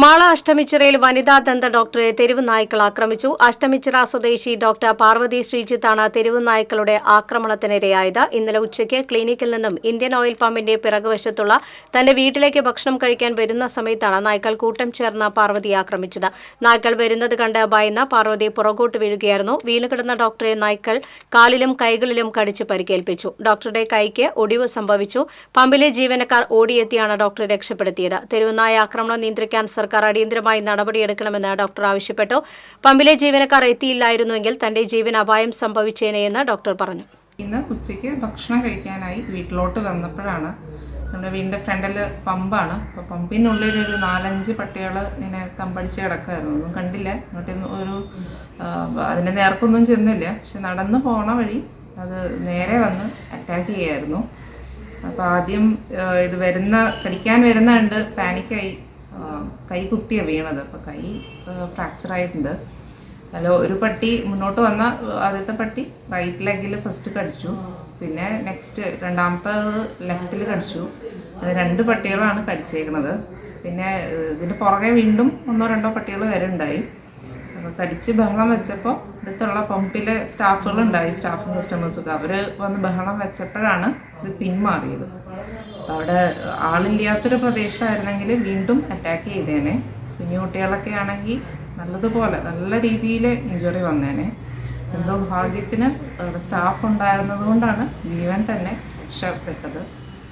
മാള അഷ്ടമിച്ചിറയിൽ വനിതാ ദന്ത ഡോക്ടറെ തെരുവ് നായ്ക്കൾ ആക്രമിച്ചു. അഷ്ടമിച്ചിറ സ്വദേശി ഡോക്ടർ പാർവതി ശ്രീജിത്താണ് തെരുവ് നായ്ക്കളുടെ ആക്രമണത്തിനിരയായത്. ഇന്നലെ ഉച്ചയ്ക്ക് ക്ലിനിക്കിൽ നിന്നും ഇന്ത്യൻ ഓയിൽ പമ്പിന്റെ പിറകുവശത്തുള്ള തന്റെ വീട്ടിലേക്ക് ഭക്ഷണം കഴിക്കാൻ വരുന്ന സമയത്താണ് നായ്ക്കൾ കൂട്ടം ചേർന്ന് പാർവതിയെ ആക്രമിച്ചത്. നായ്ക്കൾ വരുന്നത് കണ്ട് ഭയന്ന പാർവതി പുറകോട്ട് വീഴുകയായിരുന്നു. വീണുകിടന്ന ഡോക്ടറെ നായ്ക്കൾ കാലിലും കൈകളിലും കടിച്ച് പരിക്കേൽപ്പിച്ചു. ഡോക്ടറുടെ കൈക്ക് ഒടിവ് സംഭവിച്ചു. പമ്പിലെ ജീവനക്കാർ ഓടിയെത്തിയാണ് ഡോക്ടറെ രക്ഷപ്പെടുത്തിയത്. തെരുവുനായ ആക്രമണം നിയന്ത്രിക്കാൻ സർക്കാർ അടിയന്തരമായി നടപടിയെടുക്കണമെന്ന് ഡോക്ടർ ആവശ്യപ്പെട്ടു. പമ്പിലെ ജീവനക്കാർ എത്തിയില്ലായിരുന്നുവെങ്കിൽ തന്റെ ജീവന് അപായം സംഭവിച്ചേനെയെന്ന് ഡോക്ടർ പറഞ്ഞു. ഇന്ന് ഉച്ചയ്ക്ക് ഭക്ഷണം കഴിക്കാനായി വീട്ടിലോട്ട് വന്നപ്പോഴാണ് നമ്മുടെ വീടിൻ്റെ ഫ്രണ്ടിൽ പമ്പാണ്. അപ്പോൾ പമ്പിനുള്ളിൽ ഒരു 4-5 പട്ടികൾ ഇങ്ങനെ തമ്പടിച്ച് കിടക്കുമായിരുന്നു. ഒന്നും കണ്ടില്ല, അങ്ങോട്ടൊന്നും അതിൻ്റെ നേർക്കൊന്നും ചെന്നില്ല. പക്ഷെ നടന്നു പോണ വഴി അത് നേരെ വന്ന് അറ്റാക്ക് ചെയ്യായിരുന്നു. അപ്പോൾ ആദ്യം ഇത് കടിക്കാൻ വരുന്ന കണ്ട് പാനിക്കായി കൈ കുത്തിയ വീണത്. അപ്പോൾ കൈ ഫ്രാക്ചറായിട്ടുണ്ട്. അതിൽ ഒരു പട്ടി മുന്നോട്ട് വന്ന ആദ്യത്തെ പട്ടി റൈറ്റ് ലെഗിൽ ഫസ്റ്റ് കടിച്ചു. പിന്നെ രണ്ടാമത്തത് ലെഫ്റ്റിൽ കടിച്ചു. അത് 2 പട്ടികളാണ് കടിച്ചേക്കുന്നത്. പിന്നെ ഇതിന് പുറകെ വീണ്ടും 1-2 പട്ടികൾ വരെ ഉണ്ടായി. അപ്പോൾ കടിച്ച് ബഹളം വെച്ചപ്പോൾ അടുത്തുള്ള പമ്പിലെ സ്റ്റാഫുകളുണ്ടായി, സ്റ്റാഫും കസ്റ്റമേഴ്സൊക്കെ. അവർ വന്ന് ബഹളം വെച്ചപ്പോഴാണ് ഇത് പിന്മാറിയത്. അവിടെ ആളില്ലാത്തൊരു പ്രദേശമായിരുന്നെങ്കിൽ വീണ്ടും അറ്റാക്ക് ചെയ്തേനെ. കുഞ്ഞുകുട്ടികളൊക്കെ ആണെങ്കിൽ നല്ല രീതിയിൽ ഇഞ്ചുറി വന്നേനെ. എന്തോ ഭാഗ്യത്തിന് അവിടെ സ്റ്റാഫ് ഉണ്ടായിരുന്നത് കൊണ്ടാണ് ജീവൻ തന്നെ രക്ഷപ്പെട്ടത്.